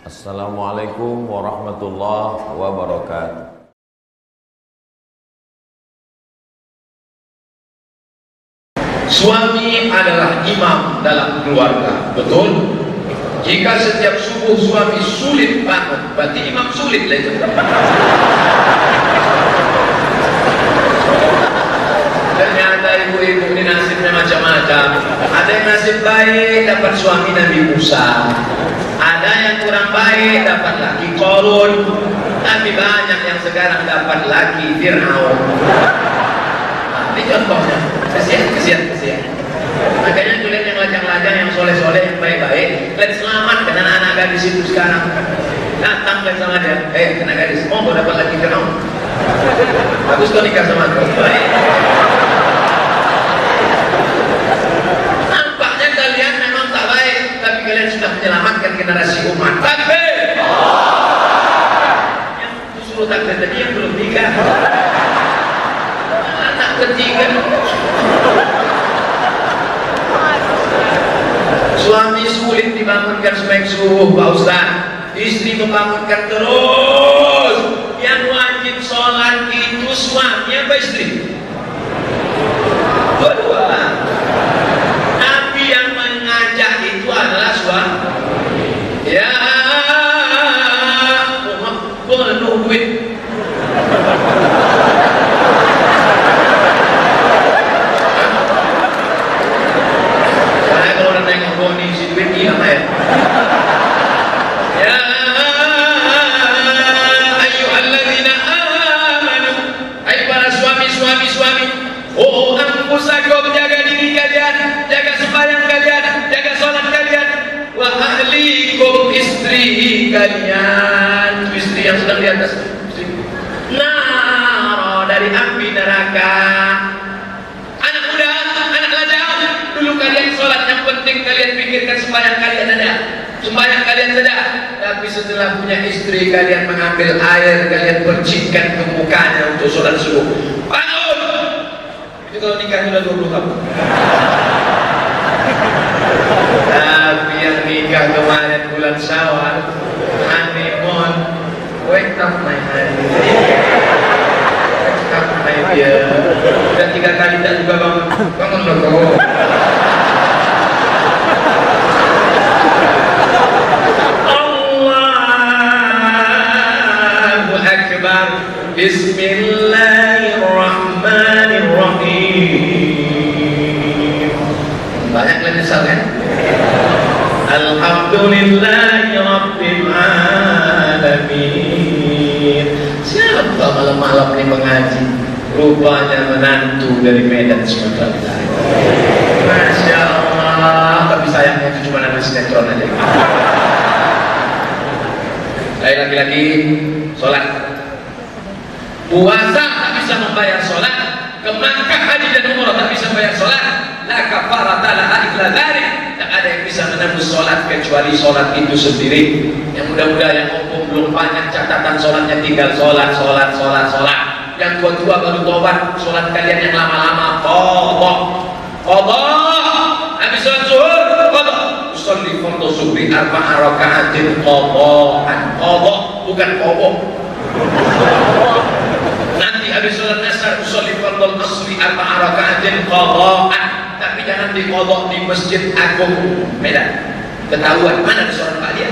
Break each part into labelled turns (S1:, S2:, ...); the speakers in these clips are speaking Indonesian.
S1: Assalamualaikum warahmatullahi wabarakatuh.
S2: Suami adalah imam dalam keluarga, betul? Jika setiap subuh suami sulit bangun, berarti imam sulit lah itu. Ternyata ibu-ibu ini nasibnya macam-macam. Ada yang nasib baik dapat suami Nabi Musa, ada yang kurang baik dapat laki Qarun, tapi banyak yang sekarang dapat laki Fir'aun. Nah, ini contohnya. Kesian. Makanya tuh lihat yang lajang-lajang, yang soleh-soleh, yang baik-baik, lihat selamat dengan anak-anak gadis itu sekarang. Datang lihat sama dia, anak gadis, mau dapat laki Fir'aun. Bagus kau nikah sama aku. Baik. Nampaknya kalian memang tak baik, tapi kalian sudah menyelamatkan generasi umat. Takbir! Yang suruh takbir tadi yang belum nikah. Anak ketiga. Suami sulit dibangunkan sebaik subuh, Pak Ustaz. Istri membangunkan terus. Yang wajib sholat itu suami apa istri? Dua-dua. Tapi yang mengajak itu adalah suami. Ya, penuh duit. Saya kalau orang nengok boni si duit iya ya. Ya ayyuhalladzina amanu, hai para suami. Oh, anfusakum, jaga diri kalian, jaga sembahyang kalian, jaga sholat kalian. Wa ahlikum, istri kalian, istri yang sedang di atas naro, dari api neraka. Anak muda, anak lajang, dulu kalian sholat, yang penting kalian pikirkan sembahyang kalian ada, sembahyang kalian saja. Tapi setelah punya istri, kalian mengambil air, kalian percikkan ke mukanya untuk sholat subuh. Bangun! Itu kalau nikahnya udah 20 tahun. Tapi yang nikah kemarin bulan Syawal, honeymoon, wake up my honey, wake up my dear. Dan 3 kali tak juga bangun loh kau. Allahu Akbar. Bismillahirrahmanirrahim. Banyak yang nyesal kan? Alhamdulillahi Rabbil Alamin. Siapa malam-malam ini mengaji? Rupanya menantu dari Medan Sumatera Utara. Masya Allah. Tapi sayangnya itu cuma nama sinetron aja. Saya laki-laki sholat, puasa tak bisa membayar sholat, ke Makkah haji dan umrah tak bisa membayar sholat, la kafarata laha illa dzalik. Tak ada yang bisa menembus sholat kecuali sholat itu sendiri. Yang muda-muda yang belum banyak catatan sholatnya, tinggal sholat. Yang tua-tua baru tobat, sholat kalian yang lama-lama qadha. Habis sholat zuhur qadha. Usolli fardhu subhi 4 raka'atin qadha'an. Qadha bukan qadha. Nanti habis sholat asar usolli fardhu asri 4 raka'atin qadha'an. Tapi jangan diqadha di Masjid Agung Medan. Ketahuan mana di sholat Pak dia.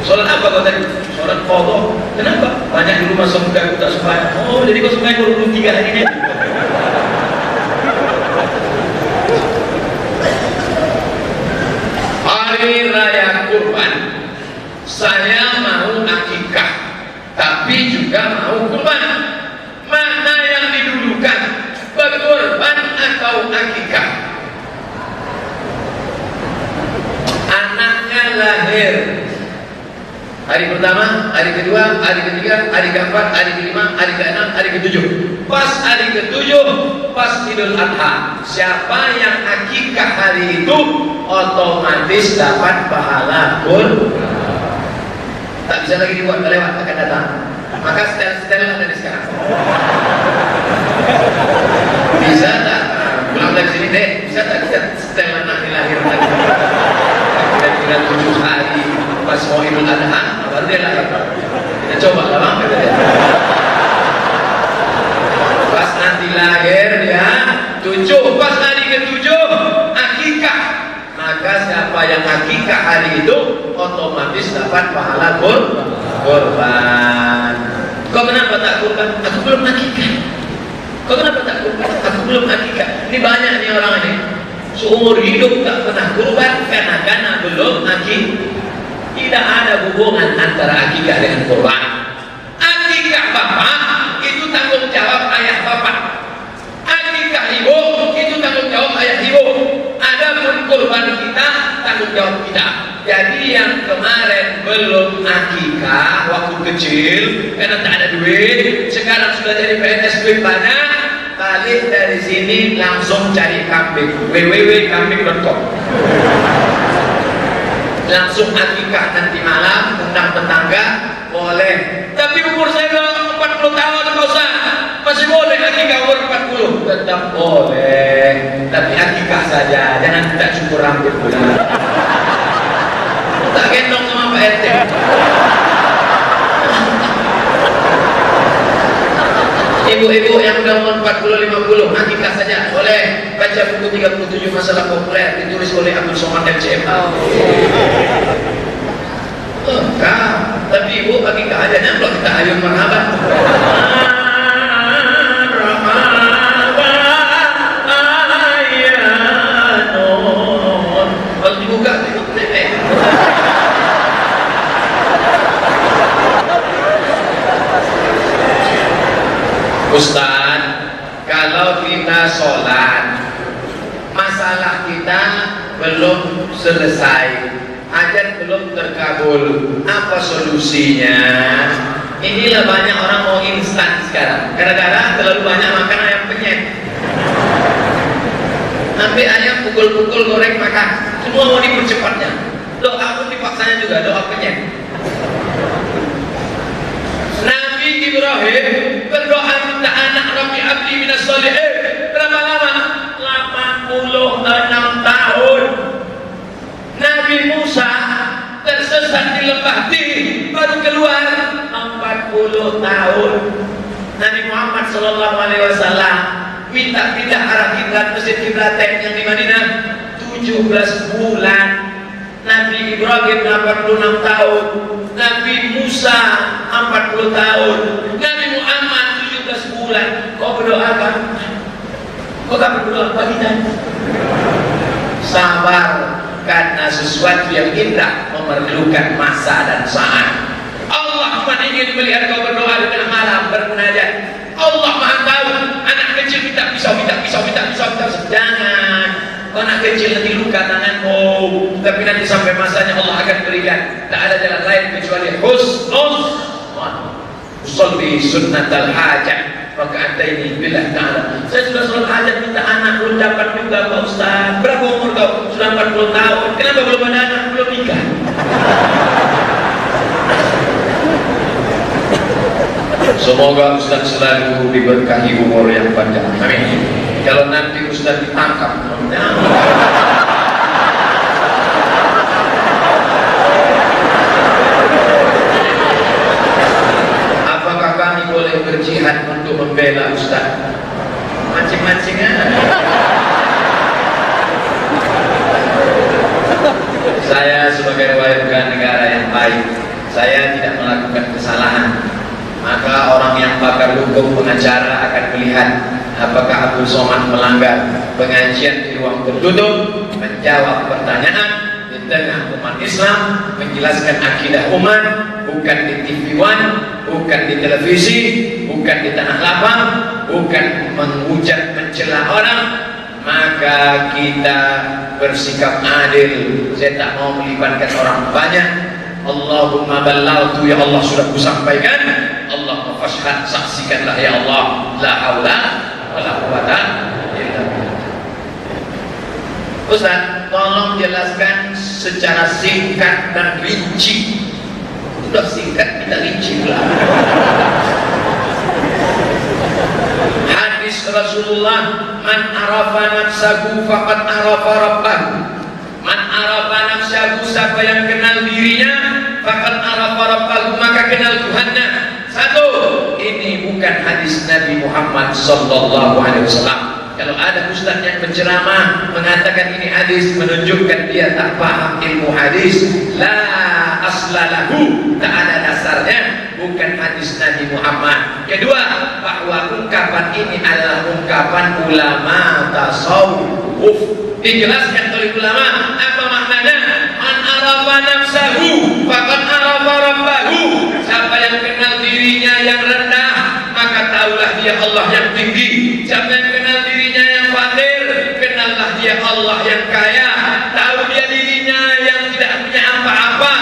S2: Sholat apa kau tadi? Sholat qadha. Kenapa? Banyak di rumah semudah aku tak sembahyang. Oh, jadi kau sembahyang baru 3 hari ini. Hari raya kurban, saya mau akikah, tapi juga mau kurban. Mana yang didulukan, berkurban atau akikah? Anaknya lahir hari pertama, hari kedua, hari ketiga, hari keempat, hari kelima, hari keenam, hari ketujuh. Pas hari ketujuh, pas Idul Adha, siapa yang akikah hari itu otomatis dapat pahala kurban. Tak bisa lagi dibuat, lewat akan datang. Maka setel dari sekarang. Bisa tak? Pulang dari sini deh, bisa tak kita setel anak dilahirkan? Dan tinggal 7 hari, pas mau Idul Adha baru dia lahir. Kita coba lah bang, kata dia. Pas nanti lahir dia 7, pas hari ke-7 akikah. Maka siapa yang akikah hari itu otomatis dapat pahala kurban. Kau kenapa tak kurban? Aku belum akikah. Kau kenapa tak kurban? Aku belum akikah. Ini banyak nih orang ini seumur hidup tak pernah kurban karena belum akikah. Tidak ada hubungan antara akikah dengan kurban. Akikah bapak itu tanggung jawab ayah bapak. Akikah ibu itu tanggung jawab ayah ibu. Adapun kurban kita tanggung jawab kita. Jadi yang kemarin belum akikah waktu kecil karena tak ada duit, sekarang sudah jadi PNS duit banyak, balik dari sini langsung cari kambing, www.kambing.com. Langsung akikah nanti malam, undang tetangga, boleh. Tapi umur saya udah 40 tahun Pak Ustaz, masih boleh akikah umur 40? Tetap boleh, tapi akikah saja, jangan kita cukur rambut pula. Tak gendong sama Pak RT. Ibu-ibu yang udah umur 40-50 akikah saja boleh. Baca buku 37 masalah populer ditulis oleh Abdul Somad MCM. Tapi ibu akikah aja nyamplok kita ayun marhaban. Kalau dibuka tengok nenek. Ustaz, kalau kita sholat, masalah kita belum selesai, hajat belum terkabul, apa solusinya? Inilah banyak orang mau instan sekarang, gara-gara terlalu banyak makan ayam penyet. Sampai ayam pukul-pukul goreng makan, semua mau dipercepatnya. Doa pun dipaksanya juga, doa penyet. Nabi Ibrahim berdoa minta anak, Rabbi abdi minas sholihin. Berapa lama? 86 tahun. Nabi Musa tersesat di lembah Tin, baru keluar 40 tahun. Nabi Muhammad SAW minta pindah arah kiblat Masjid Kiblatain yang di Madinah 17 bulan. Nabi Ibrahim 86 tahun, Nabi Musa 40 tahun, Nabi Muhammad 17 bulan. Kau berdoa kan? Kau tak berdoa pagi dan sabar, karena sesuatu yang indah memerlukan masa dan saat. Allah cuma ingin melihat kau berdoa di tengah malam bermunajat. Allah Maha tahu. Anak kecil minta pisau. Jangan. Anak kecil nanti luka tanganmu, tapi nanti sampai masanya Allah akan berikan. Tak ada jalan lain kecuali husnul usolli sunnatal hajat raka'ataini billah ta'ala. Saya sudah sholat hajat minta anak, belum dapat juga Pak Ustaz. Berapa umur kau? Sudah 40 tahun. Kenapa belum ada anak? Belum nikah. Semoga Ustaz selalu diberkahi umur yang panjang. Amin. Kalau nanti Ustaz ditangkap, apakah kami boleh berjihad untuk membela Ustaz? Mancing-mancing aja. Saya sebagai warga negara yang baik, saya tidak melakukan kesalahan. Maka orang yang pakar hukum pengacara akan melihat apakah Abdul Somad melanggar. Pengajian di ruang tertutup, menjawab pertanyaan di tengah umat Islam, menjelaskan akidah umat, bukan di TV One, bukan di televisi, bukan di tanah lapang, bukan menghujat mencela orang. Maka kita bersikap adil. Saya tak mau melibatkan orang banyak. Allahumma ballagtu, ya Allah sudah kusampaikan. Allahumma fashhad, saksikanlah ya Allah. La haula wala quwwata illa billah. Ustaz, tolong jelaskan secara singkat dan rinci. Sudah singkat, kita rinci pula. Hadis Rasulullah, man arafa nafsahu faqad arafa rabbahu. Man arafa nafsahu, siapa yang kenal dirinya ini bukan hadis Nabi Muhammad sallallahu alaihi wasallam. Kalau ada ustaz yang berceramah mengatakan ini hadis, menunjukkan dia tak paham ilmu hadis. La aslalahu, tak ada dasarnya, bukan hadis Nabi Muhammad. Kedua, bahwa ungkapan ini adalah ungkapan ulama tasawuf. Dijelaskan oleh ulama apa maknanya. Man arafa nafsahu faqad arafa rabbahu. Siapa yang kenal dirinya yang rendah, maka tahulah dia Allah yang tinggi. Siapa yang kenal dirinya yang fakir, kenallah dia Allah yang kaya. Tahu dia dirinya yang tidak punya apa-apa,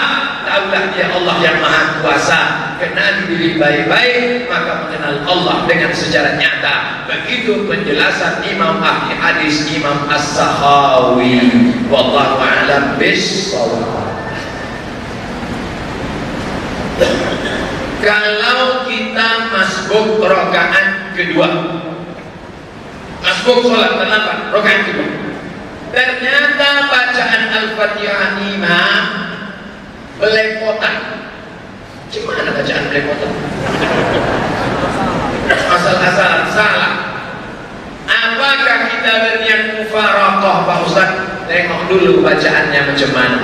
S2: tahulah dia Allah yang maha kuasa. Kenali diri baik-baik, maka mengenal Allah dengan secara nyata. Begitu penjelasan Imam ahli hadis Imam As-Sakhawi. Wallahu a'lam bissawab. Kalau kita masbuk rakaat kedua, masbuk sholat terlambat rakaat kedua, ternyata bacaan Al-Fatihah imam belepotan. Gimana bacaan belepotan? Asal-asalan salah. Apakah kita berniat mufaraqah Pak Ustaz? Tengok dulu bacaannya macam mana.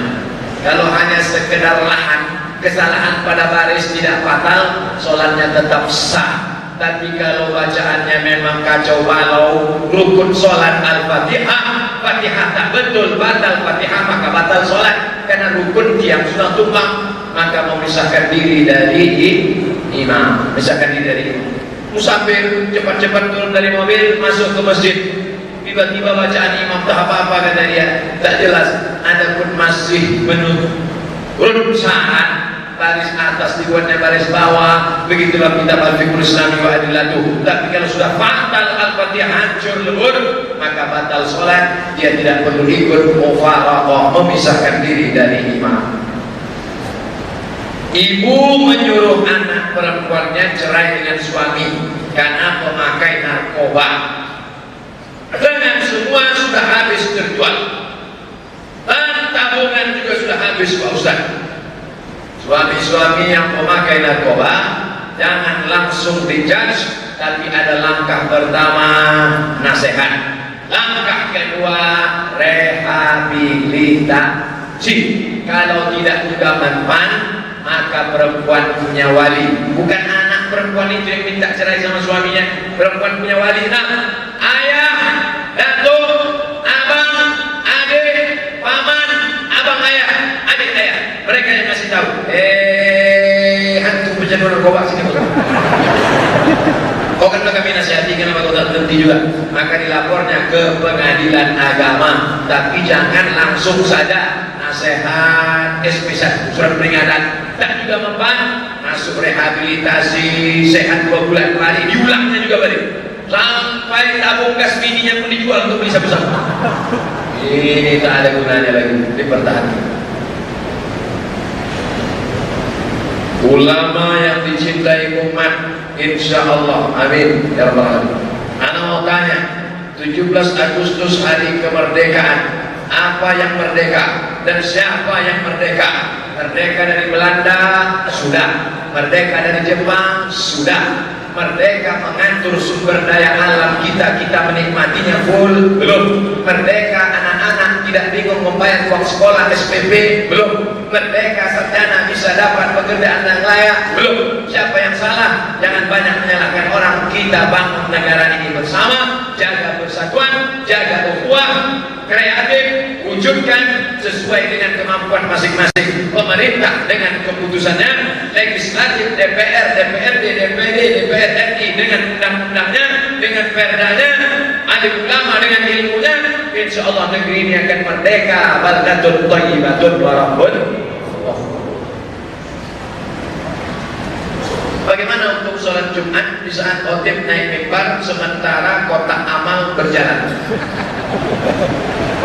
S2: Kalau hanya sekedar lahan, kesalahan pada baris tidak fatal, sholatnya tetap sah. Tapi kalau bacaannya memang kacau balau, rukun sholat Al-Fatihah, Fatihah tak betul, batal Fatihah, maka batal sholat. Karena rukun tiang sudah tumpang, maka memisahkan diri dari imam, memisahkan diri dari imam. Musafir cepat-cepat turun dari mobil, masuk ke masjid, tiba-tiba bacaan imam tak apa-apa, kata dia, tak jelas. Adapun masih menurut syarat, baris atas dibuatnya baris bawah, begitulah kitab Al-Fiqhul Islami wa Adillatuh. Tapi kalau sudah fatal Al-Fatihah hancur lebur, maka batal sholat. Dia tidak perlu ikut mufaraqah, memisahkan diri dari imam. Ibu menyuruh anak perempuannya cerai dengan suami karena pemakai narkoba. Dengan semua sudah habis terjual, dan tabungan juga sudah habis Pak Ustaz. Suami-suami yang memakai narkoba jangan langsung dijudge, tapi ada langkah pertama nasihat, langkah kedua rehabilitasi. Kalau tidak juga mempan, maka perempuan punya wali. Bukan anak perempuan itu yang minta cerai sama suaminya, perempuan punya wali. Nah, ayah, datuk, abang, adik, paman, abang ayah, adik ayah, mereka yang kasih tahu. Hantu penjaga narkoba sini bukan? Kau kan kami nasihati, kenapa kau tak berhenti juga? Maka dilapornya ke pengadilan agama. Tapi jangan langsung saja nasihat, SP1, surat peringatan, tak juga mempan, masuk rehabilitasi, sehat 2 bulan kembali, diulangnya juga balik, sampai tabung gas mininya pun dijual untuk beli sabu-sabu. Ini tak ada gunanya lagi, dipertahankan. Ulama yang dicintai umat, insya Allah, amin ya rabbal alamin. Ana mau tanya, 17 Agustus hari kemerdekaan, apa yang merdeka dan siapa yang merdeka? Merdeka dari Belanda sudah, merdeka dari Jepang sudah, merdeka mengatur sumber daya alam kita menikmatinya full belum, merdeka anak-anak tidak bingung membayar uang sekolah SPP belum, merdeka sarjana bisa dapat pekerjaan yang layak belum. Siapa yang salah? Jangan banyak menyalahkan orang. Kita bangun negara ini bersama, jaga persatuan, jaga ukhuwah, kreatif, wujudkan sesuai dengan kemampuan masing-masing. Pemerintah dengan keputusannya, legislatif, DPR, DPRD, DPD, DPR RI dengan undang-undangnya, dengan perdanya, alim ulama dengan ilmunya, insya Allah negeri ini akan merdeka. Baldatun thayyibatun wa rabbun. Bagaimana untuk sholat Jumat di saat khotib naik mimbar sementara kotak amal berjalan?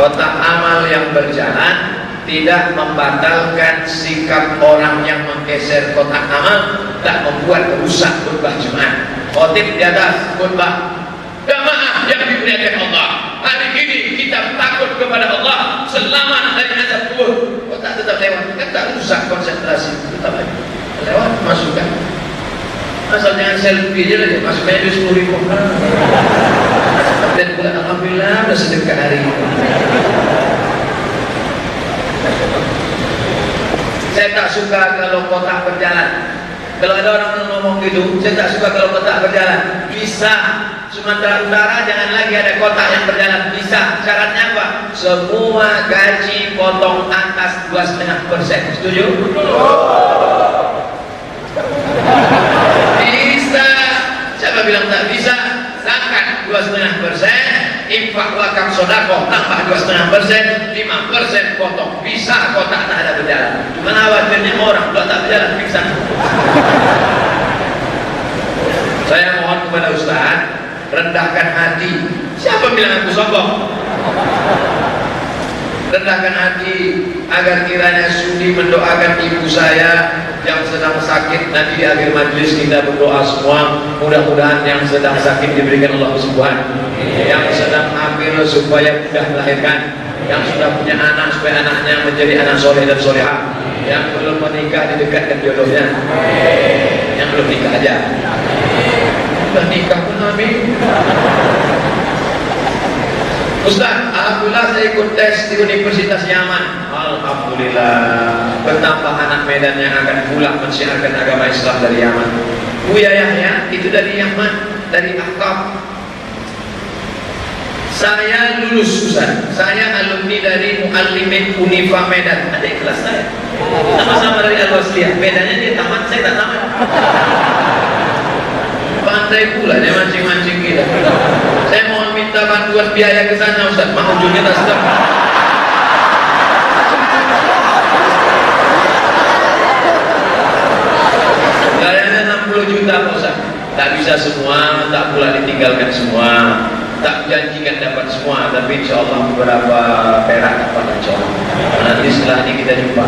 S2: Kotak amal yang berjalan tidak membatalkan sikap orang yang menggeser kotak amal, tak membuat rusak khutbah Jumat. Khotib di atas khutbah, jamaah yang dimuliakan Allah, hari ini kita takut kepada Allah, selamat dari azab kubur. Kotak tetap lewat, kan tak rusak konsentrasi, tetap lewat, masukkan. Asal jangan selfie aja lah, masuk aja 10.000. Dan bulan alhamdulillah udah sedekah hari ini. Saya tak suka kalau kotak berjalan. Kalau ada orang yang ngomong gitu, saya tak suka kalau kotak berjalan. Bisa Sumatera Utara jangan lagi ada kotak yang berjalan. Bisa. Syaratnya apa? Semua gaji potong atas 2,5%. Setuju? Bisa. Siapa bilang tak bisa? Zakat 2,5%, infak wakaf sedekah tambah 2,5%, 5% potong. Bisa kotak tak ada berjalan. Cuma khawatirnya orang kalau tak berjalan pingsan. Saya mohon kepada Ustaz, rendahkan hati. Siapa bilang aku sombong? Rendahkan hati agar kiranya sudi mendoakan ibu saya yang sedang sakit. Nanti di akhir majlis kita berdoa semua, mudah-mudahan yang sedang sakit diberikan Allah kesembuhan, yang sedang hamil supaya mudah melahirkan, yang sudah punya anak supaya anaknya menjadi anak soleh dan solehah, yang belum menikah didekatkan jodohnya, yang belum nikah aja sudah nikah pun amin. Ustaz, alhamdulillah saya ikut tes di Universitas Yaman. Alhamdulillah, betapa anak Medan yang akan pulang mensiarkan agama Islam dari Yaman. Buya Yahya itu dari Yaman, dari Ahqaf. Saya lulus Ustaz, saya alumni dari Muallimin Unifa Medan. Ada kelas saya, sama-sama dari Al-Wasliyah. Bedanya dia tamat, saya tak tamat. Pandai pula dia mancing-mancing kita. Saya mohon minta bantuan biaya ke sana Ustaz, mah ujungnya tak sedap. Gayanya 60 juta Pak Ustaz. Tak bisa semua, tak pula ditinggalkan semua, tak janjikan dapat semua, tapi insya Allah beberapa perak dapat insya Allah. Nanti setelah ini kita jumpa.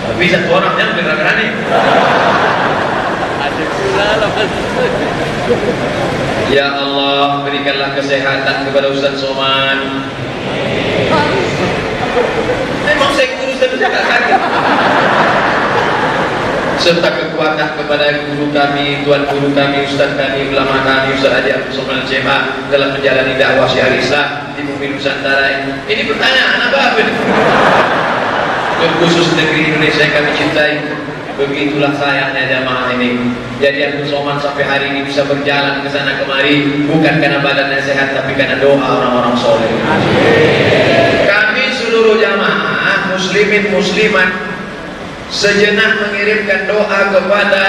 S2: Tapi satu orang yang gerak-gerak nih. Ya Allah, berikanlah kesehatan kepada Ustaz Soman. Memang saya guru saya tak sakit. Serta kekuatan kepada guru kami, tuan guru kami, Ustaz kami, ulama kami, Ustaz Haji Abdul Somad Al-Jemaah dalam menjalani dakwah syiar Islam di bumi Nusantara ini. Ini pertanyaan apa ini? Khusus negeri Indonesia yang kami cintai. Begitulah sayangnya jamaah ini. Jadi Abdul Somad sampai hari ini bisa berjalan ke sana kemari bukan karena badannya sehat, tapi karena doa orang-orang soleh. Kami seluruh jamaah muslimin muslimat sejenak mengirimkan doa kepada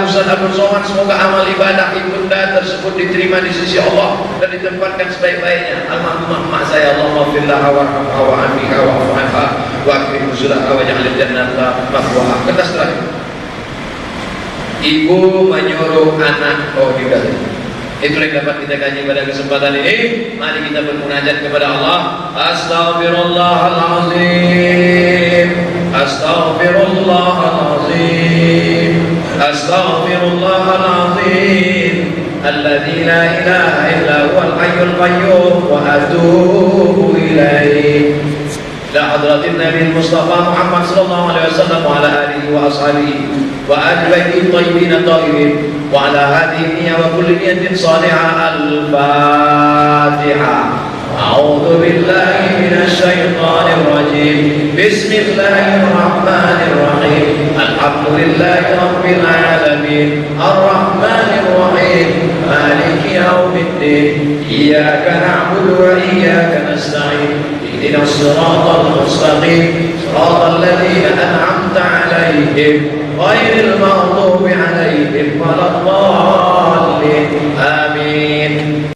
S2: Ustaz Abdul Somad, semoga amal ibadah ibunda tersebut diterima di sisi Allah dan ditempatkan sebaik-baiknya. Almarhumah emak saya, Allahumma fillah warhamha wa anbiha wa afu'anha wa akrim nuzulaha wa ja'alil jannata mahwaha. Kertas terakhir. Ibu menyuruh anak, oh tidak, itulah yang dapat kita kaji pada kesempatan ini. Mari kita bermunajat kepada Allah. Astaghfirullahalazim, astaghfirullahalazim, astaghfirullahalazim, alladzi la ilaha illa huwal hayyul qayyum wa atubu ilaih. إلى حضرة النبي المصطفى محمد صلى الله عليه وسلم وعلى آله وأصحابه وآل بيته الطيبين الطاهرين وعلى هذه النية وكل نية صالحة. الفاتحة. أعوذ بالله من الشيطان الرجيم. بسم الله الرحمن الرحيم. الحمد لله رب العالمين الرحمن الرحيم مالك يوم الدين إياك نعبد وإياك نستعين اهدنا الصراط المستقيم صراط الذين أنعمت عليهم غير المغضوب عليهم ولا الضالين. آمين.